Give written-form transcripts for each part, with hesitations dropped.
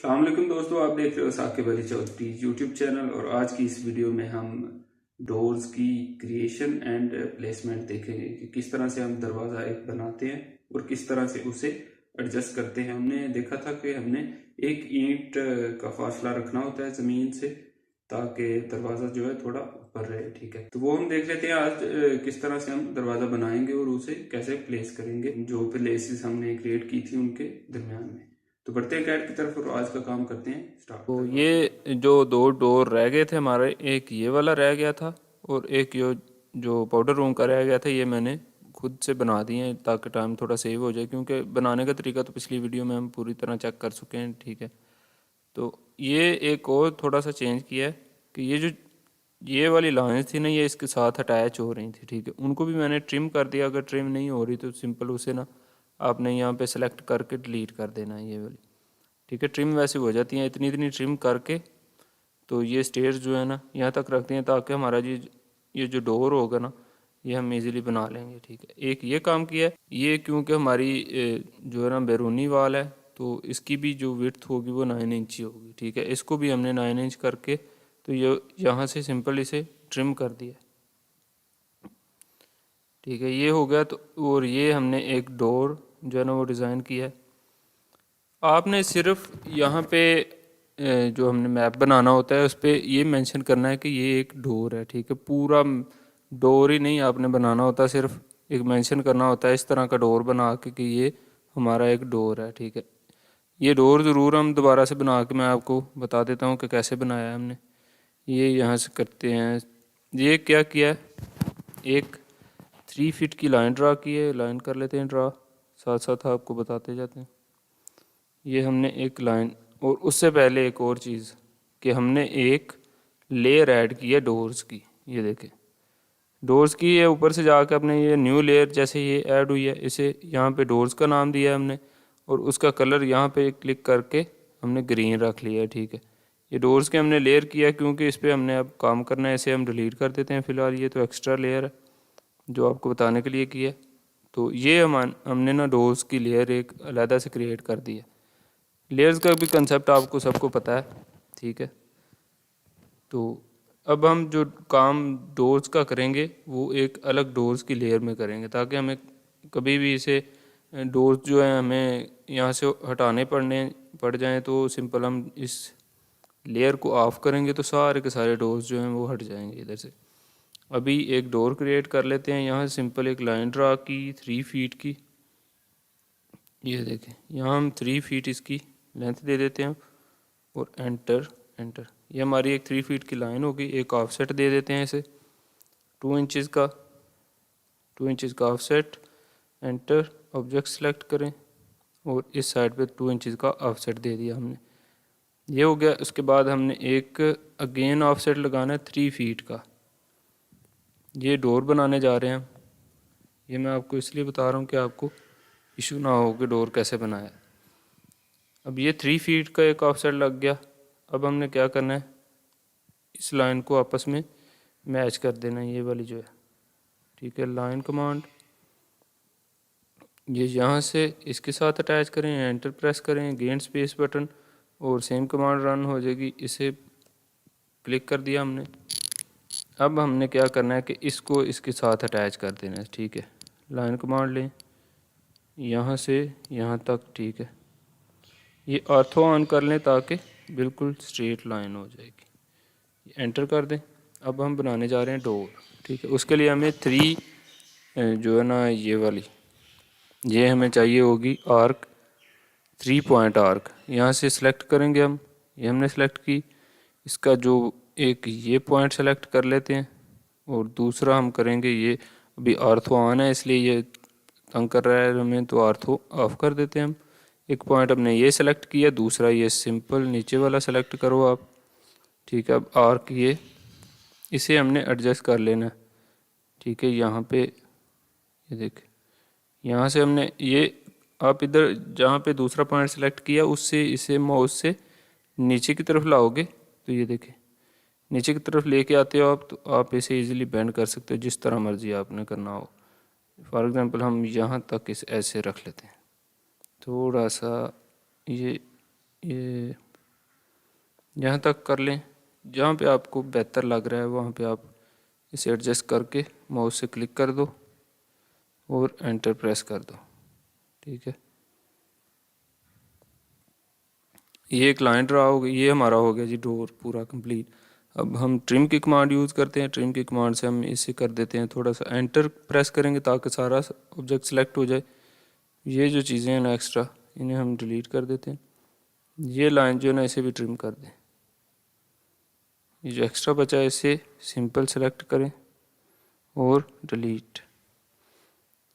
अस्सलाम वालेकुम दोस्तों, आप देख रहे हो साकिब अली चौधरी यूट्यूब चैनल। और आज की इस वीडियो में हम डोर्स की क्रिएशन एंड प्लेसमेंट देखेंगे कि किस तरह से हम दरवाज़ा एक बनाते हैं और किस तरह से उसे एडजस्ट करते हैं। हमने देखा था कि हमने एक ईंट का फासला रखना होता है ज़मीन से ताकि दरवाज़ा जो है थोड़ा ऊपर रहे। ठीक है, तो वो हम देख लेते हैं आज किस तरह से हम दरवाज़ा बनाएंगे और उसे कैसे प्लेस करेंगे, जो प्लेसेस हमने क्रिएट की थी उनके दरमियान में। तो बढ़ते हैं कैड की तरफ और आज का काम करते हैं स्टार्ट। तो ये जो दो डोर रह गए थे हमारे, एक ये वाला रह गया था और एक ये जो पाउडर रूम का रह गया था, ये मैंने खुद से बना दिए हैं ताकि टाइम थोड़ा सेव हो जाए, क्योंकि बनाने का तरीका तो पिछली वीडियो में हम पूरी तरह चेक कर चुके हैं। ठीक है, तो ये एक और थोड़ा सा चेंज किया है कि ये वाली लाइंस थी ना, ये इसके साथ अटैच हो रही थी। ठीक है, उनको भी मैंने ट्रिम कर दिया। अगर ट्रिम नहीं हो रही तो सिंपल उसे ना आपने यहाँ पे सेलेक्ट करके डिलीट कर देना है ये वाली। ठीक है, ट्रिम वैसे हो जाती हैं, इतनी इतनी ट्रिम करके तो ये स्टेयर्स जो है ना यहाँ तक रखते हैं ताकि हमारा ये जो डोर होगा ना ये हम इजीली बना लेंगे। ठीक है, एक ये काम किया है। ये क्योंकि हमारी जो है ना बैरूनी वाल है, तो इसकी भी जो विड्थ होगी वो 9 इंच होगी। ठीक है, इसको भी हमने 9 इंच करके तो ये यहाँ से सिंपल इसे ट्रिम कर दिया। ठीक है, ये हो गया। तो और ये हमने एक डोर जो है ना वो डिज़ाइन किया है। आपने सिर्फ यहाँ पे जो हमने मैप बनाना होता है उस पर ये मेंशन करना है कि ये एक डोर है। ठीक है, पूरा डोर ही नहीं आपने बनाना होता, सिर्फ एक मेंशन करना होता है इस तरह का डोर बना के कि ये हमारा एक डोर है। ठीक है, ये डोर ज़रूर हम दोबारा से बना के मैं आपको बता देता हूँ कि कैसे बनाया है हमने। ये यहाँ से करते हैं। ये क्या किया है, एक 3 फीट की लाइन ड्रा की है। लाइन कर लेते हैं ड्रा, साथ साथ आपको बताते जाते हैं। ये हमने एक लाइन, और उससे पहले एक और चीज़ कि हमने एक लेयर ऐड की है डोर्स की। ये देखें, डोर्स की ये ऊपर से जाकर अपने ये न्यू लेयर जैसे ये ऐड हुई है, इसे यहाँ पे डोर्स का नाम दिया है हमने, और उसका कलर यहाँ पे क्लिक करके हमने ग्रीन रख लिया है। ठीक है, ये डोर्स के हमने लेयर किया क्योंकि इस पर हमने अब काम करना है। इसे हम डिलीट कर देते हैं फ़िलहाल, ये तो एक्स्ट्रा लेयर है जो आपको बताने के लिए किया है। तो ये हमने ना डोर्स की लेयर एक अलहदा से क्रिएट कर दी है। लेयर्स का भी कंसेप्ट आपको सबको पता है। ठीक है, तो अब हम जो काम डोर्स का करेंगे वो एक अलग डोर्स की लेयर में करेंगे ताकि हमें कभी भी इसे डोर्स जो है हमें यहाँ से हटाने पड़ जाएं तो सिंपल हम इस लेयर को ऑफ करेंगे तो सारे के सारे डोर्स जो हैं वो हट जाएंगे इधर से। अभी एक डोर क्रिएट कर लेते हैं। यहाँ सिंपल एक लाइन ड्रा की 3 फीट की। ये देखें, यहाँ हम 3 फीट इसकी लेंथ दे देते हैं और एंटर एंटर। ये हमारी एक 3 फीट की लाइन होगी। एक ऑफसेट दे देते हैं इसे 2 इंचज़ का, 2 इंचज़ का ऑफसेट। एंटर, ऑब्जेक्ट सेलेक्ट करें और इस साइड पे 2 इंचज़ का ऑफसेट दे दिया हमने। ये हो गया। उसके बाद हमने एक अगेन ऑफसेट लगाना है 3 फीट का। ये डोर बनाने जा रहे हैं हम। ये मैं आपको इसलिए बता रहा हूँ कि आपको इशू ना हो कि डोर कैसे बनाया। अब ये 3 फीट का एक ऑफसेट लग गया। अब हमने क्या करना है, इस लाइन को आपस में मैच कर देना है, ये वाली जो है। ठीक है, लाइन कमांड ये यहाँ से इसके साथ अटैच करें, एंटर प्रेस करें, गेन स्पेस बटन, और सेम कमांड रन हो जाएगी। इसे क्लिक कर दिया हमने। अब हमने क्या करना है कि इसको इसके साथ अटैच कर देना है। ठीक है, लाइन कमांड लें यहाँ से यहाँ तक। ठीक है, ये ऑर्थो ऑन कर लें ताकि बिल्कुल स्ट्रेट लाइन हो जाएगी। एंटर कर दें। अब हम बनाने जा रहे हैं डोर। ठीक है, उसके लिए हमें 3 जो है ना ये वाली, ये हमें चाहिए होगी आर्क, 3 पॉइंट आर्क। यहाँ से सिलेक्ट करेंगे हम। ये हमने सेलेक्ट की। इसका जो एक ये पॉइंट सेलेक्ट कर लेते हैं और दूसरा हम करेंगे ये। अभी आर्थो ऑन है इसलिए ये तंग कर रहा है हमें, तो आर्थो ऑफ कर देते हैं हम। एक पॉइंट हमने ये सेलेक्ट किया, दूसरा ये सिंपल नीचे वाला सेलेक्ट करो आप। ठीक है, अब आर्क ये इसे हमने एडजस्ट कर लेना। ठीक है, यहाँ पे ये देखें, यहाँ से हमने ये, आप इधर जहाँ पे दूसरा पॉइंट सेलेक्ट किया उससे इसे माउस से नीचे की तरफ लाओगे तो ये देखें नीचे की तरफ लेके आते हो आप, तो आप इसे इजीली बेंड कर सकते हो जिस तरह मर्जी आपने करना हो। फॉर एग्जांपल हम यहाँ तक इस ऐसे रख लेते हैं। थोड़ा सा ये यहाँ तक कर लें। जहाँ पे आपको बेहतर लग रहा है वहाँ पे आप इसे एडजस्ट करके माउस से क्लिक कर दो और एंटर प्रेस कर दो। ठीक है, ये एक लाइन ड्रा हो गई। ये हमारा हो गया जी डोर पूरा कंप्लीट। अब हम ट्रिम की कमांड यूज़ करते हैं। ट्रिम की कमांड से हम इसे कर देते हैं, थोड़ा सा एंटर प्रेस करेंगे ताकि सारा ऑब्जेक्ट सेलेक्ट हो जाए। ये जो चीज़ें हैं ना एक्स्ट्रा, इन्हें हम डिलीट कर देते हैं। ये लाइन जो है ना इसे भी ट्रिम कर दें। ये जो एक्स्ट्रा बचा है इसे सिंपल सेलेक्ट करें और डिलीट।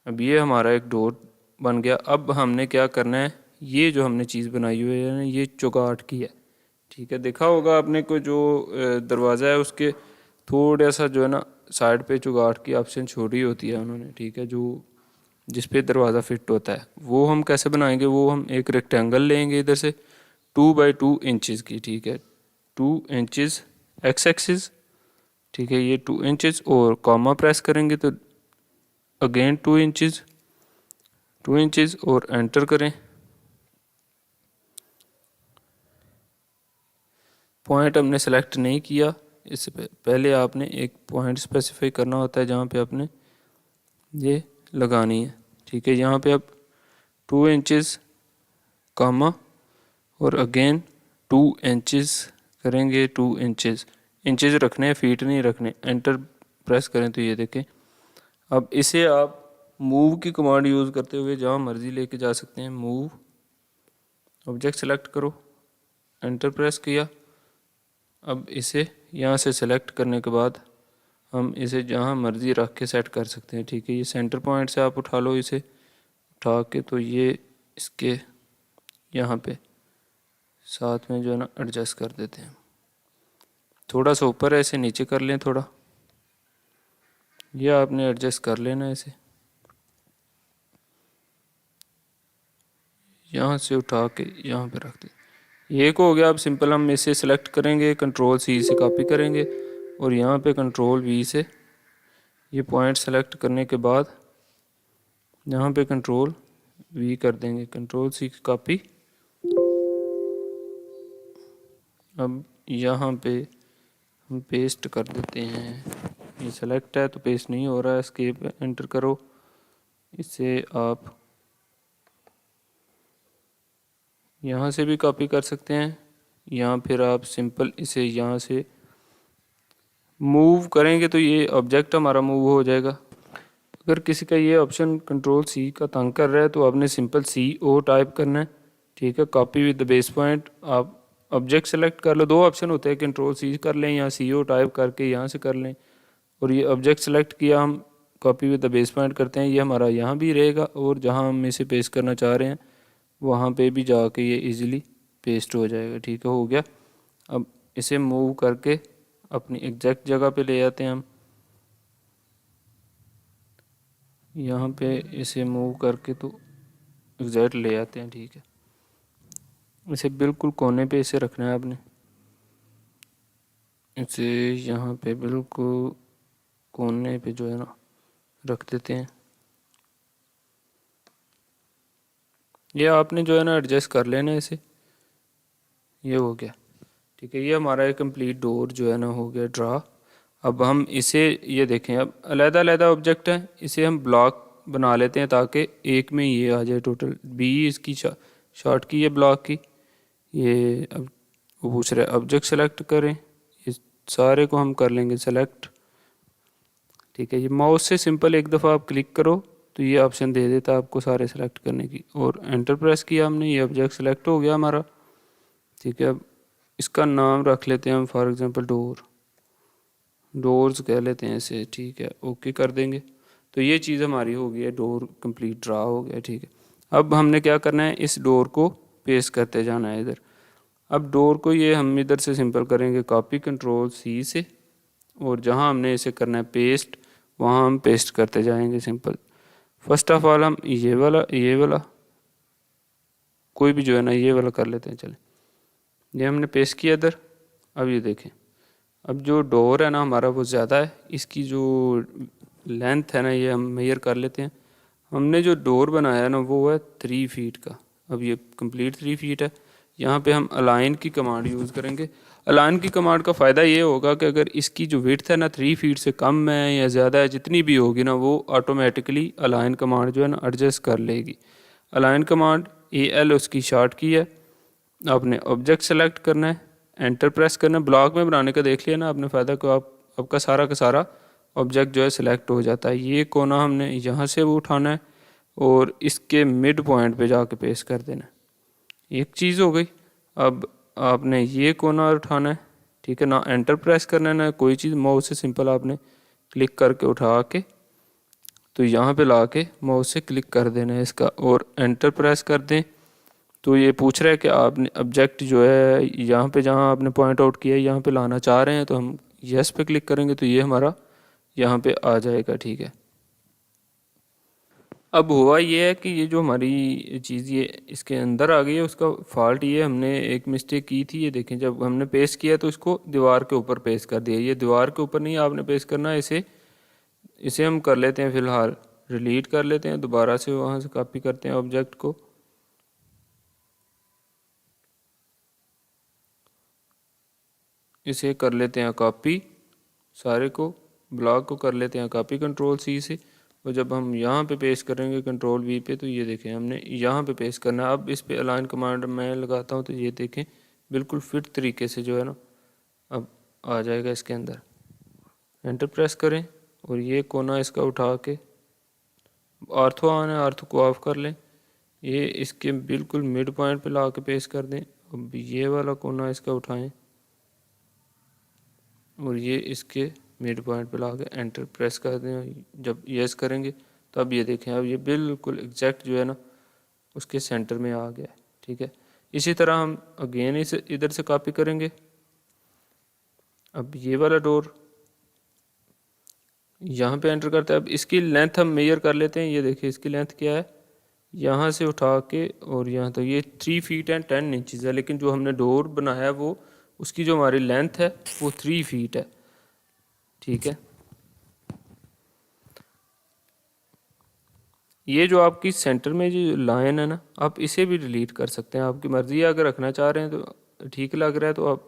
अब ये हमारा एक डोर बन गया। अब हमने क्या करना है, ये जो हमने चीज़ बनाई हुई है ना, ये चौगाट की है। ठीक है, देखा होगा आपने को जो दरवाज़ा है उसके थोड़ा सा जो है ना साइड पे चौगाट की ऑप्शन छोड़ी होती है उन्होंने। ठीक है, जो जिस पे दरवाज़ा फिट होता है वो हम कैसे बनाएंगे, वो हम एक रेक्टेंगल लेंगे इधर से 2 बाई 2 इंचज़ की। ठीक है, 2 इंचज़ एक्स एक्सिस। ठीक है, ये 2 इंचज़ और कॉमा प्रेस करेंगे तो अगेन 2 इंचज़ और एंटर करें। पॉइंट हमने सेलेक्ट नहीं किया, इससे पहले आपने एक पॉइंट स्पेसिफाई करना होता है जहाँ पे आपने ये लगानी है। ठीक है, यहाँ पे आप 2 इंचज़ कामा और अगेन 2 इंचज़ करेंगे। 2 इंचज़ रखने हैं, फीट नहीं रखने। एंटर प्रेस करें तो ये देखें। अब इसे आप मूव की कमांड यूज़ करते हुए जहाँ मर्जी लेके जा सकते हैं। मूव, ऑब्जेक्ट सेलेक्ट करो, एंटर प्रेस किया। अब इसे यहाँ से सेलेक्ट करने के बाद हम इसे जहाँ मर्जी रख के सेट कर सकते हैं। ठीक है, ये सेंटर पॉइंट से आप उठा लो, इसे उठा के तो ये इसके यहाँ पे साथ में जो है ना एडजस्ट कर देते हैं। थोड़ा सा ऊपर है, इसे नीचे कर लें थोड़ा, ये आपने एडजस्ट कर लेना है। इसे यहाँ से उठा के यहाँ पे रख दें। ये को हो गया। अब सिंपल हम इसे सेलेक्ट करेंगे, कंट्रोल सी से कॉपी करेंगे और यहाँ पे कंट्रोल वी से ये पॉइंट सेलेक्ट करने के बाद यहाँ पे कंट्रोल वी कर देंगे, कंट्रोल सी की कॉपी। अब यहाँ पे हम पेस्ट कर देते हैं। ये सेलेक्ट है तो पेस्ट नहीं हो रहा है, एस्केप एंटर करो। इसे आप यहाँ से भी कॉपी कर सकते हैं या फिर आप सिंपल इसे यहाँ से मूव करेंगे तो ये ऑब्जेक्ट हमारा मूव हो जाएगा। अगर किसी का ये ऑप्शन कंट्रोल सी का तंग कर रहा है तो आपने सिंपल CO टाइप करना है। ठीक है, copy with the base point. आप ऑब्जेक्ट सेलेक्ट कर लो, 2 ऑप्शन होते हैं, कंट्रोल सी कर लें या CO टाइप करके यहाँ से कर लें। और ये ऑब्जेक्ट सेलेक्ट किया, हम copy with the base point करते हैं, ये हमारा यहाँ भी रहेगा और जहाँ हम इसे पेस्ट करना चाह रहे हैं वहाँ पे भी जाके ये इजीली पेस्ट हो जाएगा। ठीक है, हो गया। अब इसे मूव करके अपनी एग्जैक्ट जगह पे ले आते हैं हम। यहाँ पे इसे मूव करके तो एग्जैक्ट ले आते हैं। ठीक है, इसे बिल्कुल कोने पे इसे रखना है आपने। इसे यहाँ पे बिल्कुल कोने पे जो है ना रख देते हैं। ये आपने जो है ना एडजस्ट कर लेना इसे। ये हो गया। ठीक है, ये हमारा एक कंप्लीट डोर जो है ना हो गया ड्रा। अब हम इसे ये देखें, अब अलग-अलग ऑब्जेक्ट हैं, इसे हम ब्लॉक बना लेते हैं ताकि एक में ये आ जाए टोटल। बी इसकी शॉर्ट की, ये ब्लॉक की। ये अब वो पूछ रहा है ऑब्जेक्ट सेलेक्ट करें, ये सारे को हम कर लेंगे सेलेक्ट। ठीक है, ये माउस से सिंपल एक दफ़ा आप क्लिक करो तो ये ऑप्शन दे देता है आपको सारे सेलेक्ट करने की, और एंटर प्रेस किया हमने, ये ऑब्जेक्ट सेलेक्ट हो गया हमारा। ठीक है, अब इसका नाम रख लेते हैं हम, फॉर एग्जांपल डोर्स कह लेते हैं इसे। ठीक है, ओके कर देंगे तो ये चीज़ हमारी हो गई है, डोर कंप्लीट ड्रा हो गया। ठीक है, अब हमने क्या करना है, इस डोर को पेस्ट करते जाना है इधर। अब डोर को ये हम इधर से सिंपल करेंगे कॉपी कंट्रोल सी से, और जहाँ हमने इसे करना है पेस्ट वहाँ हम पेस्ट करते जाएंगे सिंपल। फर्स्ट ऑफ ऑल हम ये वाला कोई भी जो है ना ये वाला कर लेते हैं। चले, ये हमने पेस्ट किया इधर। अब ये देखें, अब जो डोर है ना हमारा वो ज़्यादा है, इसकी जो लेंथ है ना ये हम मेजर कर लेते हैं। हमने जो डोर बनाया है ना वो है 3 फीट का। अब ये कंप्लीट 3 फीट है। यहाँ पे हम अलाइन की कमांड यूज़ करेंगे। अलाइन की कमांड का फ़ायदा ये होगा कि अगर इसकी जो विड्थ है ना 3 फीट से कम है या ज़्यादा है, जितनी भी होगी ना, वो ऑटोमेटिकली अलाइन कमांड जो है ना एडजस्ट कर लेगी। अलाइन कमांड AL उसकी शॉर्ट की है। आपने ऑब्जेक्ट सेलेक्ट करना है, एंटर प्रेस करना है। ब्लॉक में बनाने का देख लिया ना आपने फ़ायदा को, आपका सारा का सारा ऑब्जेक्ट जो है सिलेक्ट हो जाता है। ये कोना हमने यहाँ से वो उठाना है और इसके मिड पॉइंट पे जाके पेस्ट कर देना है। एक चीज़ हो गई। अब आपने ये कोना उठाना है, ठीक है ना, एंटर प्रेस करना है ना कोई चीज़, माउस से सिंपल आपने क्लिक करके उठा के तो यहाँ पे ला के माउस से क्लिक कर देना है इसका और एंटर प्रेस कर दें। तो ये पूछ रहा है कि आपने ऑब्जेक्ट जो है यहाँ पे जहाँ आपने पॉइंट आउट किया है यहाँ पे लाना चाह रहे हैं, तो हम यस पे क्लिक करेंगे तो ये हमारा यहाँ पे आ जाएगा, ठीक है। अब हुआ ये है कि ये जो हमारी चीज़ ये इसके अंदर आ गई है, उसका फॉल्ट ये हमने एक मिस्टेक की थी। ये देखें, जब हमने पेस्ट किया तो इसको दीवार के ऊपर पेस्ट कर दिया। ये दीवार के ऊपर नहीं आपने पेस्ट करना है, इसे हम कर लेते हैं फ़िलहाल डिलीट कर लेते हैं, दोबारा से वहाँ से कॉपी करते हैं ऑब्जेक्ट को। इसे कर लेते हैं कॉपी, सारे को ब्लॉक को कर लेते हैं कॉपी Ctrl+C से, और जब हम यहाँ पे पेस्ट करेंगे Ctrl+V पे तो ये देखें हमने यहाँ पे पेस्ट करना है। अब इस पे अलाइन कमांड मैं लगाता हूँ तो ये देखें बिल्कुल फिट तरीके से जो है ना अब आ जाएगा इसके अंदर। एंटर प्रेस करें और ये कोना इसका उठा के आर्थो ऑन है, आर्थो को ऑफ कर लें, ये इसके बिल्कुल मिड पॉइंट पे ला के पेस्ट कर दें। अब ये वाला कोना इसका उठाएं और ये इसके मिड पॉइंट पे ला के एंटर प्रेस कर दें। जब यस करेंगे तो अब ये देखें, अब ये बिल्कुल एग्जैक्ट जो है ना उसके सेंटर में आ गया, ठीक है। इसी तरह हम अगेन इसे इधर से कॉपी करेंगे। अब ये वाला डोर यहाँ पे एंटर करते हैं। अब इसकी लेंथ हम मेजर कर लेते हैं। ये देखिए इसकी लेंथ क्या है, यहाँ से उठा के और यहाँ तो ये 3 फीट एंड 10 इंचज़ है, लेकिन जो हमने डोर बनाया है वो उसकी जो हमारी लेंथ है वो 3 फीट है, ठीक है। ये जो आपकी सेंटर में जो लाइन है ना, आप इसे भी डिलीट कर सकते हैं, आपकी मर्ज़ी है। अगर रखना चाह रहे हैं तो ठीक लग रहा है तो आप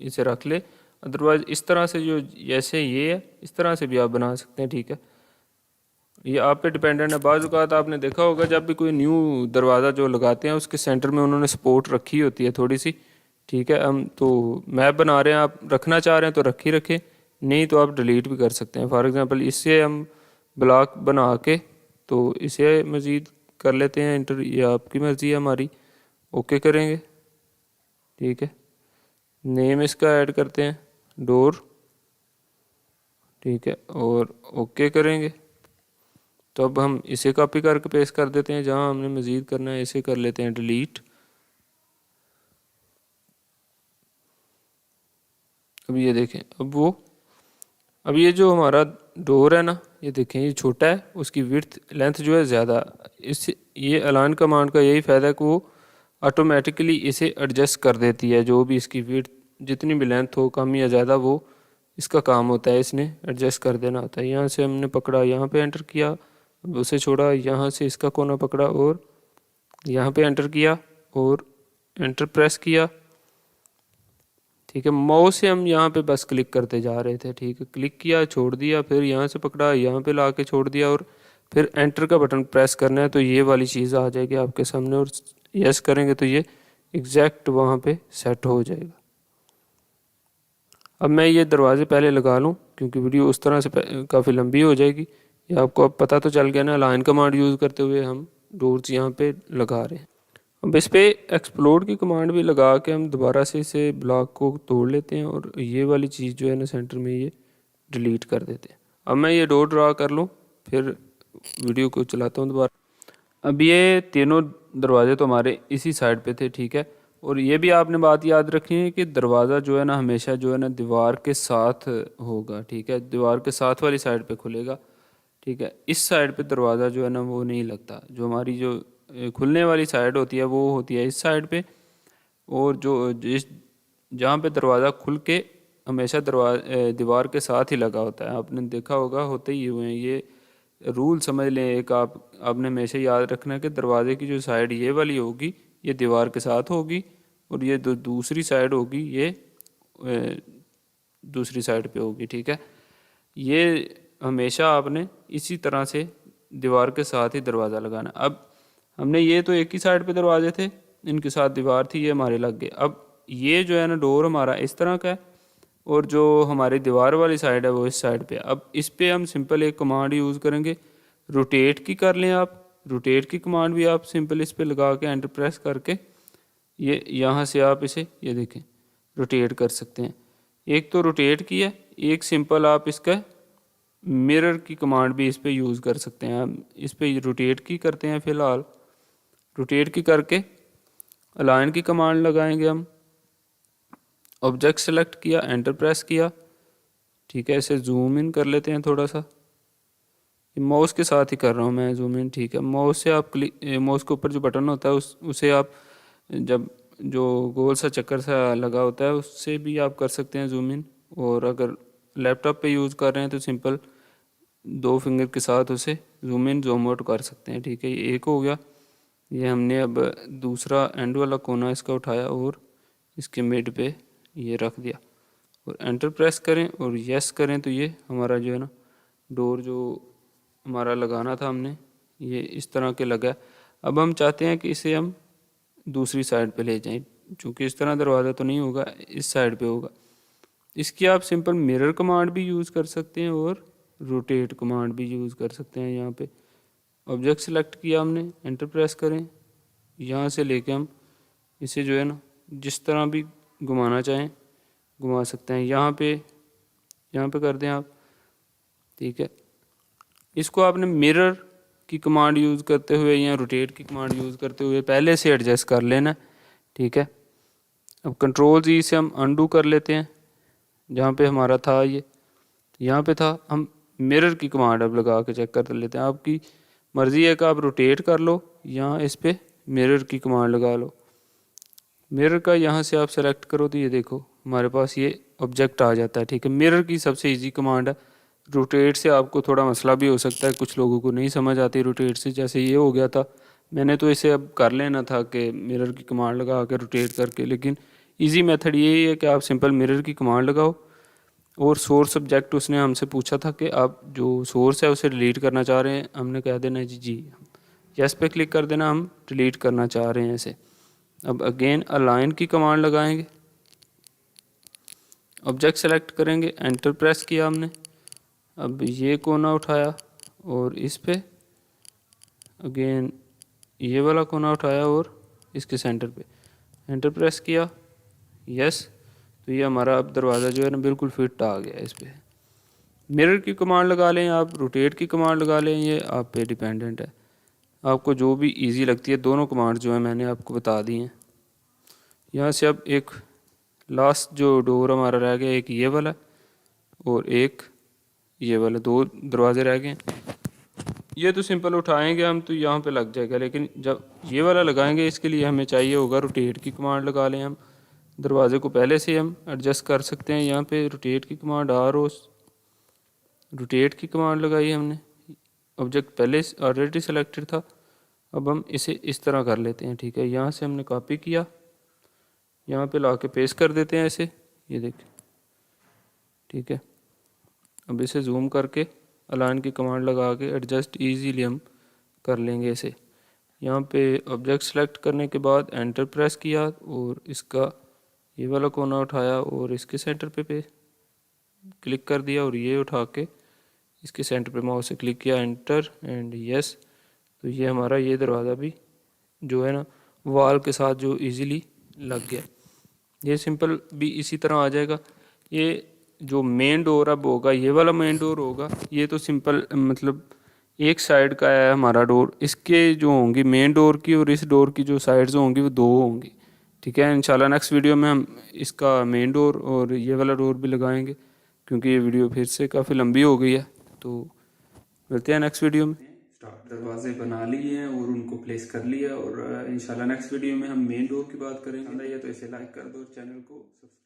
इसे रख ले, अदरवाइज़ इस तरह से जो जैसे ये है इस तरह से भी आप बना सकते हैं, ठीक है। ये आप पे डिपेंडेंट है। बाज़ औक़ात आपने देखा होगा जब भी कोई न्यू दरवाज़ा जो लगाते हैं उसके सेंटर में उन्होंने सपोर्ट रखी होती है थोड़ी सी, ठीक है। हम तो मैप बना रहे हैं, आप रखना चाह रहे हैं तो रख ही रखें, नहीं तो आप डिलीट भी कर सकते हैं। फॉर एग्ज़ाम्पल इससे हम ब्लॉक बना के तो इसे मज़ीद कर लेते हैं इंटर, ये आपकी मर्ज़ी है, हमारी ओके करेंगे, ठीक है। नेम इसका ऐड करते हैं डोर, ठीक है, और ओके करेंगे। तो अब हम इसे कॉपी करके पेस्ट कर देते हैं, जहाँ हमने मज़ीद करना है इसे कर लेते हैं डिलीट। अब ये देखें, अब ये जो हमारा डोर है ना, ये देखें ये छोटा है, उसकी विड्थ लेंथ जो है ज़्यादा। इस ये अलाइन कमांड का यही फ़ायदा है कि वो ऑटोमेटिकली इसे एडजस्ट कर देती है। जो भी इसकी विड्थ जितनी भी लेंथ हो कम या ज़्यादा, वो इसका काम होता है, इसने एडजस्ट कर देना होता है। यहाँ से हमने पकड़ा, यहाँ पे एंटर किया, उसे छोड़ा, यहाँ से इसका कोना पकड़ा और यहाँ पे एंटर किया और एंटर प्रेस किया, ठीक है। माउस से हम यहाँ पे बस क्लिक करते जा रहे थे, ठीक है। क्लिक किया, छोड़ दिया, फिर यहाँ से पकड़ा, यहाँ पे ला के छोड़ दिया और फिर एंटर का बटन प्रेस करना है तो ये वाली चीज़ आ जाएगी आपके सामने, और यस करेंगे तो ये एग्जैक्ट वहाँ पे सेट हो जाएगा। अब मैं ये दरवाजे पहले लगा लूँ क्योंकि वीडियो उस तरह से काफ़ी लंबी हो जाएगी। ये आपको अब पता तो चल गया ना, लाइन कमांड यूज़ करते हुए हम डोर्स यहाँ पे लगा रहे हैं। अब इस पर एक्सप्लोड की कमांड भी लगा के हम दोबारा से इसे ब्लॉक को तोड़ लेते हैं और ये वाली चीज़ जो है ना सेंटर में ये डिलीट कर देते हैं। अब मैं ये डोर ड्रा कर लूँ, फिर वीडियो को चलाता हूँ दोबारा। अब ये तीनों दरवाजे तो हमारे इसी साइड पे थे, ठीक है। और ये भी आपने बात याद रखनी है कि दरवाज़ा जो है ना हमेशा जो है ना दीवार के साथ होगा, ठीक है। दीवार के साथ वाली साइड पे खुलेगा, ठीक है। इस साइड पे दरवाज़ा जो है ना वो नहीं लगता। जो हमारी जो खुलने वाली साइड होती है वो होती है इस साइड पे, और जो जिस जहाँ पे दरवाज़ा खुल के हमेशा दीवार के साथ ही लगा होता है, आपने देखा होगा, होते ही हुए हैं। ये रूल समझ लें एक, आपने हमेशा याद रखना है कि दरवाजे की जो साइड ये वाली होगी ये दीवार के साथ होगी और ये दूसरी साइड होगी, ये दूसरी साइड पे होगी। ठीक है, ये हमेशा आपने इसी तरह से दीवार के साथ ही दरवाज़ा लगाना। अब हमने ये तो एक ही साइड पे दरवाजे थे, इनके साथ दीवार थी, ये हमारे लग गए। अब ये जो है ना डोर हमारा इस तरह का है और जो हमारी दीवार वाली साइड है वो इस साइड पे। अब इस पे हम सिंपल एक कमांड यूज़ करेंगे, रोटेट की कर लें आप। रोटेट की कमांड भी आप सिंपल इस पे लगा के एंटर प्रेस करके ये यहाँ से आप इसे ये देखें रोटेट कर सकते हैं। एक तो रोटेट की है, एक सिंपल आप इसका मिरर की कमांड भी इस पे यूज़ कर सकते हैं। हम इस पे रोटेट की करते हैं फ़िलहाल। रोटेट की करके अलाइन की कमांड लगाएंगे हम। ऑब्जेक्ट सेलेक्ट किया, एंटर प्रेस किया। ठीक है, इसे जूम इन कर लेते हैं थोड़ा सा, माउस के साथ ही कर रहा हूँ मैं जूम इन। ठीक है, माउस से आप माउस के ऊपर जो बटन होता है उसे आप जब जो गोल सा चक्कर सा लगा होता है उससे भी आप कर सकते हैं जूम इन। और अगर लैपटॉप पे यूज़ कर रहे हैं तो सिंपल 2 फिंगर के साथ उसे जूम इन जूम आउट कर सकते हैं। ठीक है, ये एक हो गया। ये हमने अब दूसरा एंड वाला कोना इसका उठाया और इसके मिड पे ये रख दिया और एंटर प्रेस करें और यस करें तो ये हमारा जो है ना डोर जो हमारा लगाना था हमने ये इस तरह के लगा। अब हम चाहते हैं कि इसे हम दूसरी साइड पे ले जाएं, चूँकि इस तरह दरवाज़ा तो नहीं होगा, इस साइड पे होगा। इसकी आप सिंपल मिरर कमांड भी यूज़ कर सकते हैं और रोटेट कमांड भी यूज़ कर सकते हैं। यहाँ पे ऑब्जेक्ट सेलेक्ट किया हमने, एंटर प्रेस करें, यहाँ से लेके हम इसे जो है ना जिस तरह भी घुमाना चाहें घुमा सकते हैं। यहाँ पे कर दें आप। ठीक है, इसको आपने मिरर की कमांड यूज़ करते हुए या रोटेट की कमांड यूज़ करते हुए पहले से एडजस्ट कर लेना। ठीक है, अब कंट्रोल जी से हम अनडू कर लेते हैं। जहाँ पे हमारा था ये यहाँ पे था, हम मिरर की कमांड अब लगा के चेक कर लेते हैं। आपकी मर्ज़ी है कि आप रोटेट कर लो या इस पर मिरर की कमांड लगा लो। मिरर का यहाँ से आप सेलेक्ट करो तो ये देखो हमारे पास ये ऑब्जेक्ट आ जाता है। ठीक है, मिरर की सबसे इजी कमांड है। रोटेट से आपको थोड़ा मसला भी हो सकता है, कुछ लोगों को नहीं समझ आती रोटेट से, जैसे ये हो गया था। मैंने तो इसे अब कर लेना था कि मिरर की कमांड लगा के रोटेट करके, लेकिन इजी मेथड यही है कि आप सिंपल मिरर की कमांड लगाओ और सोर्स ऑब्जेक्ट उसने हमसे पूछा था कि आप जो सोर्स है उसे डिलीट करना चाह रहे हैं, हमने कह देना जी यस पे क्लिक कर देना, हम डिलीट करना चाह रहे हैं इसे। अब अगेन अलाइन की कमांड लगाएंगे, ऑब्जेक्ट सेलेक्ट करेंगे, एंटर प्रेस किया हमने। अब ये कोना उठाया और इस पे अगेन ये वाला कोना उठाया और इसके सेंटर पे एंटर प्रेस किया, यस। तो ये हमारा अब दरवाज़ा जो है ना बिल्कुल फिट आ गया इस पे। मिरर की कमांड लगा लें आप, रोटेट की कमांड लगा लें, ये आप पे डिपेंडेंट है, आपको जो भी इजी लगती है। दोनों कमांड जो है मैंने आपको बता दी हैं। यहाँ से अब एक लास्ट जो डोर हमारा रह गया, एक ये वाला और एक ये वाला, 2 दरवाजे रह गए। ये तो सिंपल उठाएंगे हम तो यहाँ पे लग जाएगा, लेकिन जब ये वाला लगाएंगे इसके लिए हमें चाहिए होगा रोटेट की कमांड लगा लें हम। दरवाजे को पहले से हम एडजस्ट कर सकते हैं। यहाँ पे रोटेट की कमांड रोटेट की कमांड लगाई हमने, ऑब्जेक्ट पहले ऑलरेडी सेलेक्टेड था। अब हम इसे इस तरह कर लेते हैं। ठीक है, यहाँ से हमने कॉपी किया, यहाँ पे ला के पेस्ट कर देते हैं ऐसे, ये देखें। ठीक है, अब इसे जूम करके अलाइन की कमांड लगा के एडजस्ट इजीली हम कर लेंगे इसे। यहाँ पे ऑब्जेक्ट सेलेक्ट करने के बाद एंटर प्रेस किया और इसका ये वाला कोना उठाया और इसके सेंटर पे क्लिक कर दिया और ये उठा के इसके सेंटर पे माउस से क्लिक किया, एंटर एंड यस। तो ये हमारा ये दरवाज़ा भी जो है ना वॉल के साथ जो इजीली लग गया। ये सिंपल भी इसी तरह आ जाएगा। ये जो मेन डोर अब होगा ये वाला मेन डोर होगा। ये तो सिंपल मतलब एक साइड का है हमारा डोर, इसके जो होंगी मेन डोर की और इस डोर की जो साइड्स होंगी वो 2 होंगी। ठीक है, इंशाल्लाह नेक्स्ट वीडियो में हम इसका मेन डोर और ये वाला डोर भी लगाएंगे, क्योंकि ये वीडियो फिर से काफ़ी लंबी हो गई है। तो मिलते हैं नेक्स्ट वीडियो में। दरवाजे बना लिए हैं और उनको प्लेस कर लिया और इंशाल्लाह नेक्स्ट वीडियो में हम मेन डोर की बात करेंगे। तो इसे लाइक कर दो, चैनल को सब्सक्राइब